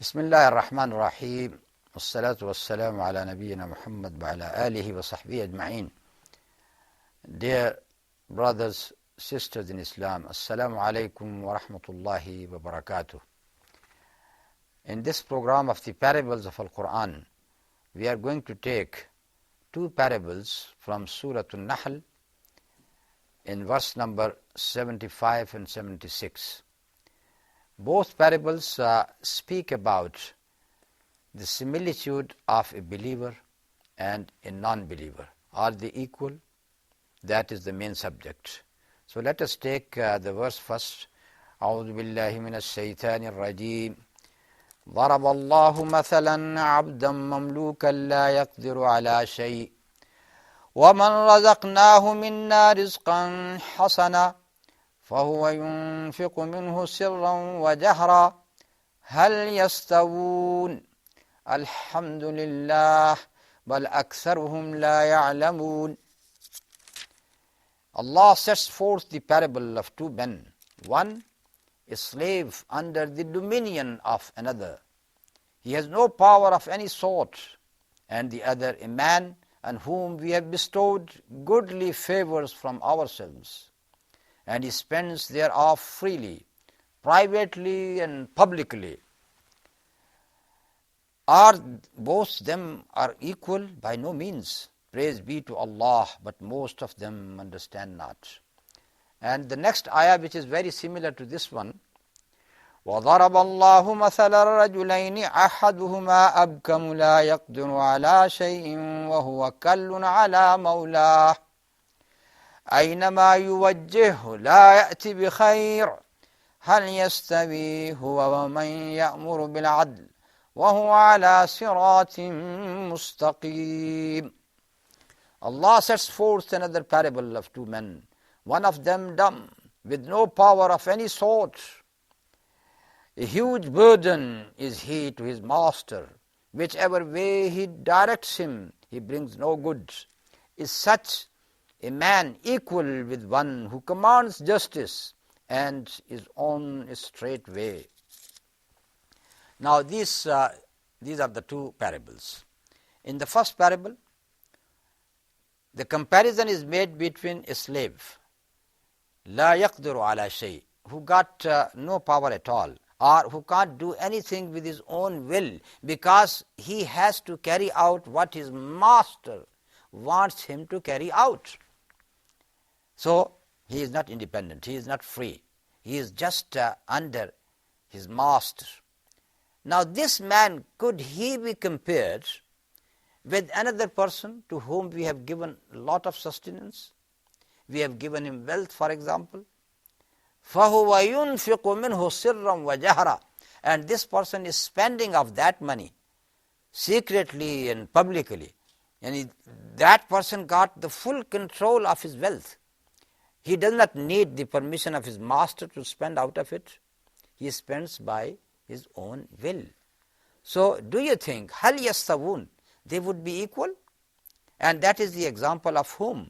بسم الله الرحمن الرحيم والصلاة والسلام على نبينا Muhammad وعلى آله وصحبه أجمعين. Dear brothers, sisters in Islam, Assalamu alaikum wa rahmatullahi wa barakatuh. In this program of the parables of Al-Quran, we are going to take two parables from Surah An-Nahl in verse number 75 and 76. Both parables speak about the similitude of a believer and a non-believer. Are they equal? That is the main subject. So let us take the verse first. أعوذ بالله من الشيطان الرجيم ضرب الله مثلا عبدا مملوكا لا يقدر على شيء ومن رزقناه منا رزقا حسنا فهو ينفق منه سرا وجهرا هل يستوون الحمد لله بل أكثرهم لا يعلمون. Allah sets forth the parable of two men, one a slave under the dominion of another. He has no power of any sort, and the other a man on whom we have bestowed goodly favors from ourselves, and he spends thereof freely, privately and publicly. Are both them are equal? By no means. Praise be to Allah, but most of them understand not. And the next ayah, which is very similar to this one, وَضَرَبَ اللَّهُ مَثَلَ الرَّجُلَيْنِ أَحَدُهُمَا أَبْكَمُ لَا يَقْدِرُ عَلَى شَيْءٍ وَهُوَ كَلٌّ عَلَى مَوْلَاهُ أَيْنَمَا يُوَجِّههُ لَا يَأْتِ بِخَيْرٍ هَلْ يَسْتَوِي هُوَ وَمَنْ يَأْمُرُ بِالْعَدْلِ وَهُوَ عَلَى صِرَاطٍ مُسْتَقِيمٍ. Allah sets forth another parable of two men, one of them dumb, with no power of any sort. A huge burden is he to his master. Whichever way he directs him, he brings no good. Is such a man equal with one who commands justice and is on a straight way? Now these are the two parables. In the first parable, the comparison is made between a slave, لا يقدر على شيء, who got no power at all, or who can't do anything with his own will because he has to carry out what his master wants him to carry out. So he is not independent, he is not free, he is just under his master. Now this man, could he be compared with another person to whom we have given a lot of sustenance? We have given him wealth, for example. فَهُوَ يُنْفِقُ مِنْهُ سِرًّا وَجَهْرًا. And this person is spending of that money secretly and publicly. And that person got the full control of his wealth. He does not need the permission of his master to spend out of it. He spends by his own will. So do you think, هَلْ يَسْتَوُونَ, they would be equal? And that is the example of whom?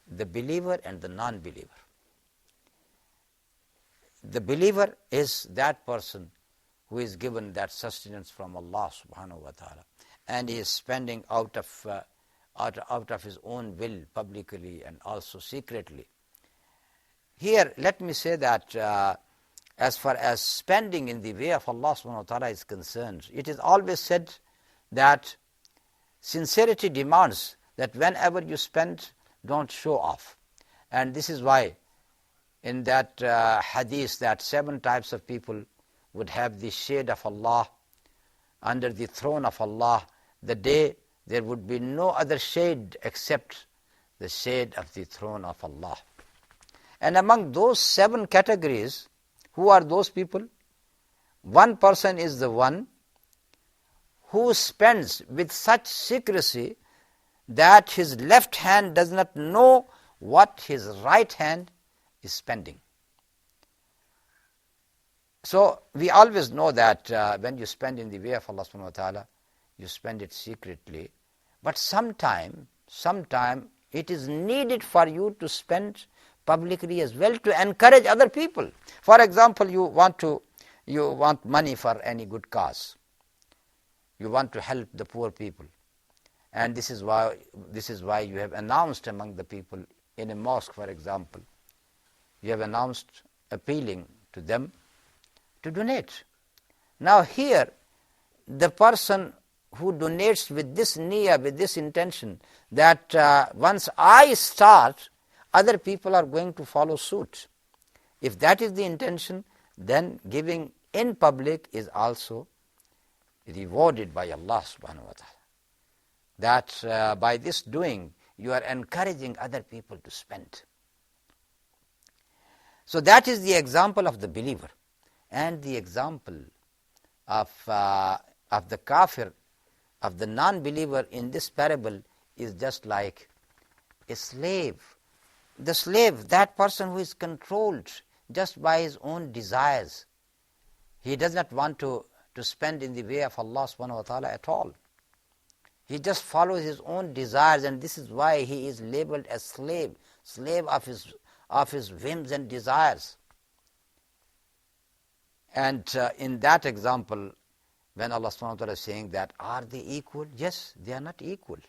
The believer and the non-believer. The believer is that person who is given that sustenance from Allah subhanahu wa ta'ala, and he is spending out of his own will publicly and also secretly. Here let me say that as far as spending in the way of Allah subhanahu wa ta'ala is concerned, it is always said that sincerity demands that whenever you spend, don't show off. And this is why in that hadith that 7 types of people would have the shade of Allah under the throne of Allah, the day there would be no other shade except the shade of the throne of Allah. And among those 7 categories, who are those people? One person is the one who spends with such secrecy that his left hand does not know what his right hand is spending. So we always know that when you spend in the way of Allah subhanahu wa ta'ala, you spend it secretly. But sometime it is needed for you to spend publicly as well to encourage other people. For example, you want to you want money for any good cause. You want to help the poor people. And this is why you have announced among the people in a mosque, for example. You have announced appealing to them to donate. Now here, the person who donates with this niyyah, with this intention, that once I start, other people are going to follow suit. If that is the intention, then giving in public is also rewarded by Allah subhanahu wa ta'ala. That by this doing, you are encouraging other people to spend. So that is the example of the believer. And the example of the kafir, of the non-believer in this parable is just like a slave. The slave, that person who is controlled just by his own desires. He does not want to spend in the way of Allah subhanahu wa ta'ala at all. He just follows his own desires, and this is why he is labeled as slave of his whims and desires. And in that example, when Allah subhanahu wa ta'ala is saying that, are they equal? Yes, they are not equal.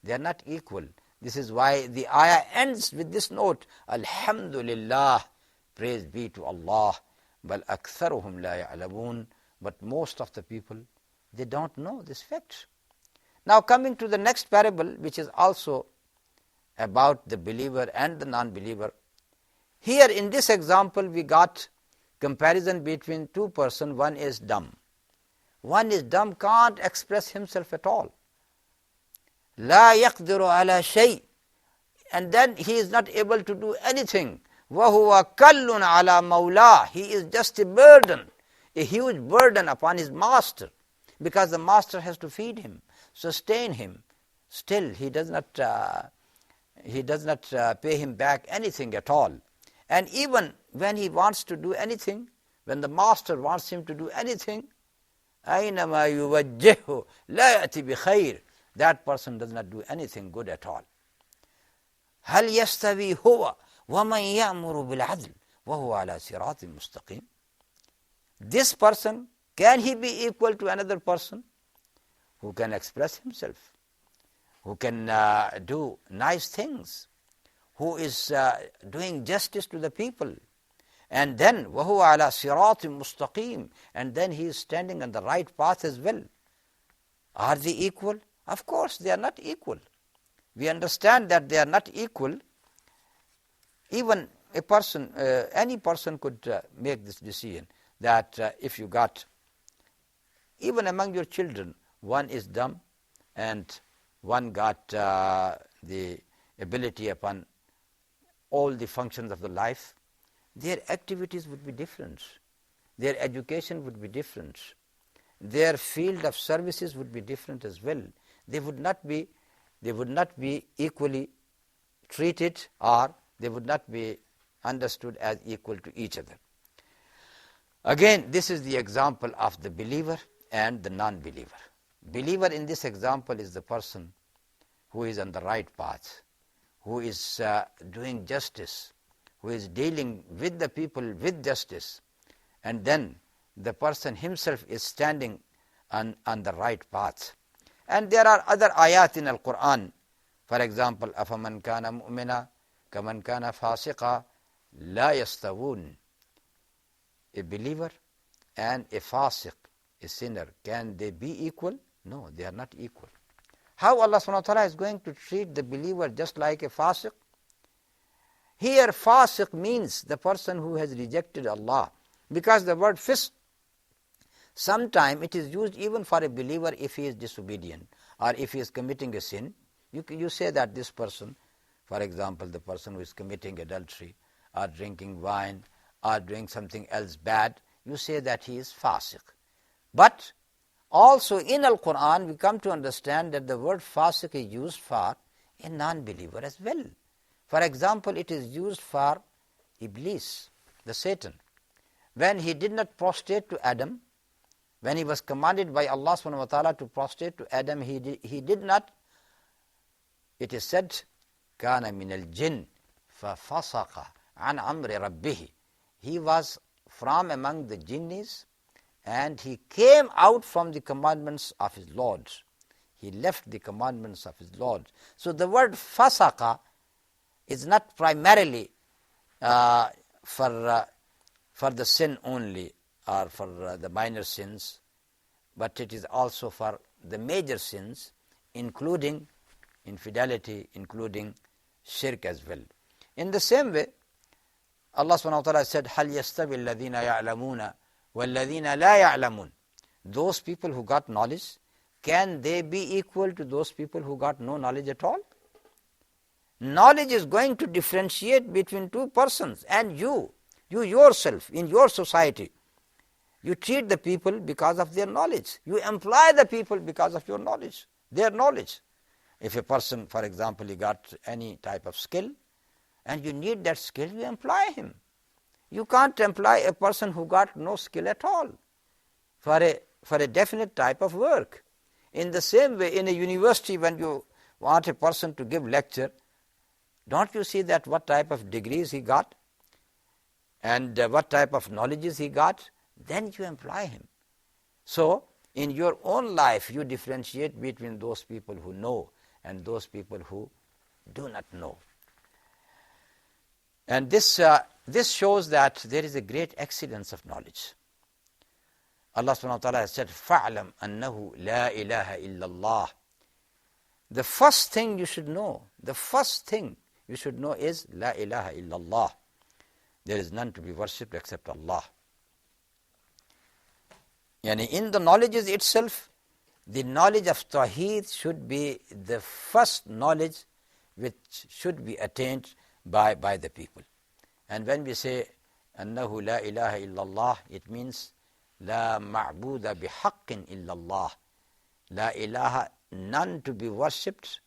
They are not equal. This is why the ayah ends with this note, Alhamdulillah, praise be to Allah, bal aktharuhum la ya'lamun. But most of the people, they don't know this fact. Now coming to the next parable, which is also about the believer and the non-believer. Here in this example, we got comparison between two persons. One is dumb. One is dumb, can't express himself at all. La yaqdiru ala shay. And then he is not able to do anything. Wa huwa kallun ala mawla. He is just a burden, a huge burden upon his master, because the master has to feed him, sustain him. Still, he does not pay him back anything at all. And even when he wants to do anything, when the master wants him to do anything, أَيْنَمَا يُوَجِّهُ لَا يَأْتِ بِخَيْرٍ. That person does not do anything good at all. هَلْ يَسْتَوِي هُوَ وَمَنْ يَأْمُرُ بِالْعَدْلِ وَهُوَ عَلَى صِرَاطٍ مُسْتَقِيمٍ. This person, can he be equal to another person who can express himself, who can do nice things, who is doing justice to the people? And then, وَهُوَ عَلَى صِرَاطٍ مُسْتَقِيمٍ. And then he is standing on the right path as well. Are they equal? Of course, they are not equal. We understand that they are not equal. Even a person, any person could make this decision, that if you got, even among your children, one is dumb and one got the ability upon all the functions of the life, their activities would be different. Their education would be different. Their field of services would be different as well. They would not be equally treated, or they would not be understood as equal to each other. Again, this is the example of the believer and the non-believer. Believer in this example is the person who is on the right path, who is doing justice, who is dealing with the people with justice, and then the person himself is standing on the right path. And there are other ayat in Al-Quran. For example, أَفَمَنْ كَانَ مُؤْمِنًا كَمَنْ كَانَ فَاسِقًا لَا يَسْتَوُونَ. A believer and a fasiq, a sinner, can they be equal? No, they are not equal. How Allah subhanahu wa ta'ala is going to treat the believer just like a fasiq? Here, fasiq means the person who has rejected Allah. Because the word fisq, sometimes it is used even for a believer if he is disobedient or if he is committing a sin. You say that this person, for example, the person who is committing adultery or drinking wine or doing something else bad, you say that he is fasiq. But also in Al-Quran, we come to understand that the word fasiq is used for a non-believer as well. For example, it is used for Iblis, the Satan. When he did not prostrate to Adam, when he was commanded by Allah subhanahu wa ta'ala to prostrate to Adam, he did not. It is said, كَانَ مِنَ الْجِنِّ فَفَسَقَ عَنْ أَمْرِ رَبِّهِ. He was from among the jinnis, and he came out from the commandments of his Lord. He left the commandments of his Lord. So the word fasaka is not primarily for the sin only, or for the minor sins, but it is also for the major sins, including infidelity, including shirk as well. In the same way, Allah subhanahu wa ta'ala said, هَلْ يَسْتَوِي الَّذِينَ يَعْلَمُونَ وَالَّذِينَ لَا يَعْلَمُونَ. Those people who got knowledge, can they be equal to those people who got no knowledge at all? Knowledge is going to differentiate between two persons, and you yourself, in your society, you treat the people because of their knowledge. You employ the people because of your knowledge, their knowledge. If a person, for example, he got any type of skill, and you need that skill, you employ him. You can't employ a person who got no skill at all for a definite type of work. In the same way, in a university, when you want a person to give lecture, don't you see that what type of degrees he got and what type of knowledges he got? Then you employ him. So, in your own life, you differentiate between those people who know and those people who do not know. And this shows that there is a great excellence of knowledge. Allah subhanahu wa ta'ala has said, فَعْلَمْ أَنَّهُ لَا إِلَهَ إِلَّا اللَّهِ. The first thing you should know, is La ilaha illallah. There is none to be worshipped except Allah. Yani in the knowledges itself, the knowledge of Tawheed should be the first knowledge which should be attained by the people. And when we say Annahu la ilaha illallah, it means La ma'buda bihaqqin illallah. La ilaha, none to be worshipped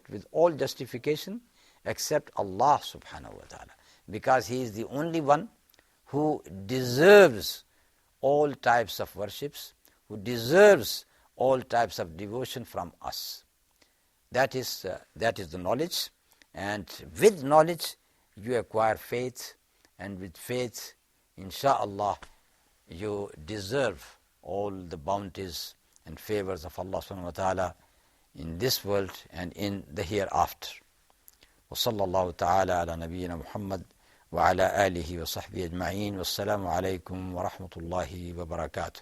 with all justification except Allah subhanahu wa ta'ala. Because He is the only one who deserves all types of worships, who deserves all types of devotion from us. That is the knowledge, and with knowledge you acquire faith, and with faith, insha'Allah, you deserve all the bounties and favors of Allah subhanahu wa ta'ala in this world and in the hereafter. وصلى الله تعالى على نبينا محمد وعلى آله وصحبه أجمعين والسلام عليكم ورحمة الله وبركاته.